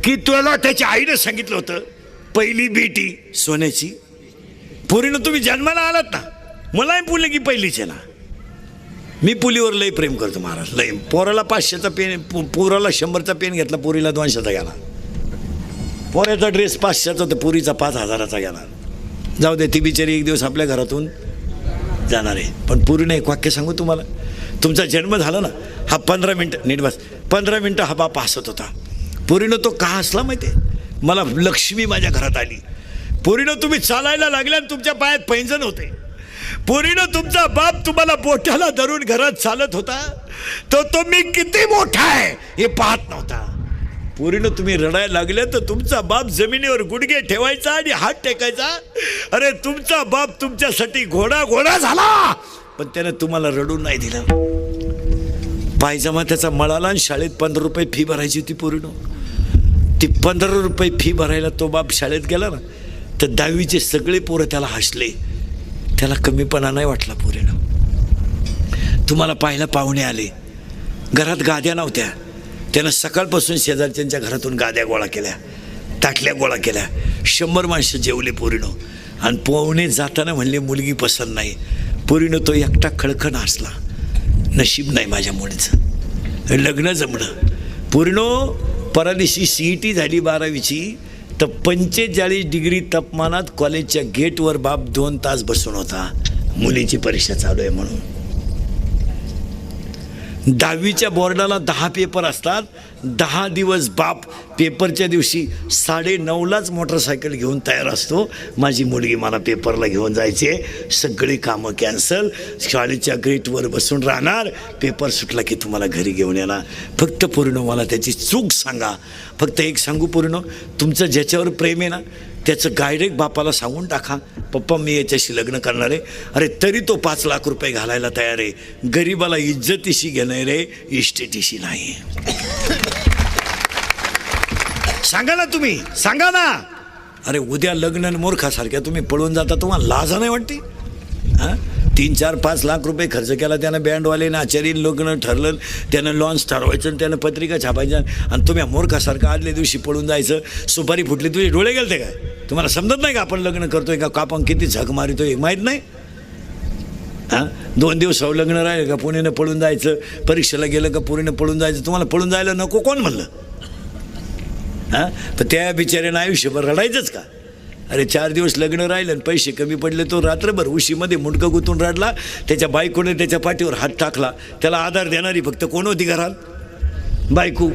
की तुला त्याच्या आईने सांगितलं होतं पहिली बेटी सोन्याची. पोरीनं तुम्ही जन्माला आलात ना, मलाही पुले की पहिलीचे ना. मी पुलीवर लय प्रेम करतो महाराज, लय. पोराला 500चा पेन, पोराला 100चा पेन घेतला, पोरीला 200चा गेला. पोऱ्याचा ड्रेस 500चा तर पोरीचा 5000चा गेला. जाऊ दे, ती बिचारी एक दिवस आपल्या घरातून जाणार आहे. पण पोरीनं एक वाक्य सांगू तुम्हाला, तुमचा जन्म झाला ना, हा 15 मिनटं नीट बस, 15 मिनटं हा बाप हसत होता. पोरीनं तो का हसला माहिती आहे? मला लक्ष्मी माझ्या घरात आली. पोरीनं तुम्ही चालायला लागल्या आणि तुमच्या पायात पैंजण होते. पोरीनं तुमचा बाप तुम्हाला बोट्याला धरून घरात चालत होता, तो मी किती मोठा आहे हे पाहत नव्हता. पोरीनं तुम्ही रडायला लागले तर तुमचा बाप जमिनीवर गुडघे ठेवायचा आणि हात टेकायचा. अरे तुमचा बाप तुमच्यासाठी घोडा झाला, पण त्याने तुम्हाला रडून नाही दिलं. पायजमा त्याचा मळाला आणि शाळेत 15 रुपये फी भरायची होती पोरीनं. ती 15 रुपये फी भरायला तो बाप शाळेत गेला ना, तर 10वीचे सगळे पोरं त्याला हसले. त्याला कमीपणा नाही वाटला पोरीनं. तुम्हाला पाहायला पाहुणे आले, घरात गाद्या नव्हत्या, त्यानं सकाळपासून शेजारच्यांच्या घरातून गाद्या गोळा केल्या, ताटल्या गोळा केल्या. 100 माणसं जेवले पोरीनं. आणि पाहुणे जाताना म्हणले मुलगी पसंत नाही. पोरीनं तो एकटा खळखण हसला, नशीब नाही माझ्या मुलीचं, लग्न जमलं. पोरीनं परदिवशी CET झाली 12वीची, तर 45 डिग्री तापमानात कॉलेजच्या गेटवर बाप 2 तास बसून होता, मुलीची परीक्षा चालू आहे म्हणून. 10वीच्या बोर्डाला 10 पेपर असतात. 10 दिवस बाप पेपरच्या दिवशी 9:30लाच मोटरसायकल घेऊन तयार असतो. माझी मुलगी मला पेपरला घेऊन जायची आहे, सगळी कामं कॅन्सल, शाळेच्या गेटवर बसून राहणार, पेपर सुटला की तुम्हाला घरी घेऊन येणार. फक्त पूर्ण मला त्याची चूक सांगा. फक्त एक सांगू पूर्ण, तुमचं ज्याच्यावर प्रेम आहे ना, त्याचं डायरेक्ट बापाला सांगून टाका, पप्पा मी याच्याशी लग्न करणार आहे. अरे तरी तो 5 लाख रुपये घालायला तयार आहे. गरीबाला इज्जतीशी घेणार आहे, इस्टेटीशी नाही. सांगा ना, तुम्ही सांगा ना. अरे उद्या लग्न मूर्खासारख्या तुम्ही पळून जाता, तुम्हाला लाज नाही वाटते? हां, 3, 4, 5 लाख रुपये खर्च केला त्यानं, बँडवाले आचार्य लग्न ठरलं, त्यानं लॉन्च ठरवायचं, त्यानं पत्रिका छापायच्या, आणि तुम्ही मूर्खासारखं आदल्या दिवशी पळून जायचं. सुपारी फुटली, तुझे डोळे गेलते काय? तुम्हाला समजत नाही का आपण लग्न करतोय का आपण किती झक मारितोय माहीत नाही? हां, 2 दिवस लग्न राहिलं का पुण्यानं पळून जायचं, परीक्षेला गेलं का पुण्यानं पळून जायचं. तुम्हाला पळून जायला नको कोण म्हणलं? हां, तर त्या बिचाऱ्यानं आयुष्यभर रडायचंच का? अरे 4 दिवस लग्न राहिलं आणि पैसे कमी पडले, तो रात्रभर उशीमध्ये मुंडकं गुतून रडला. त्याच्या बायकोने त्याच्या पाठीवर हात टाकला. त्याला आधार देणारी फक्त कोण होती घरात? बायको.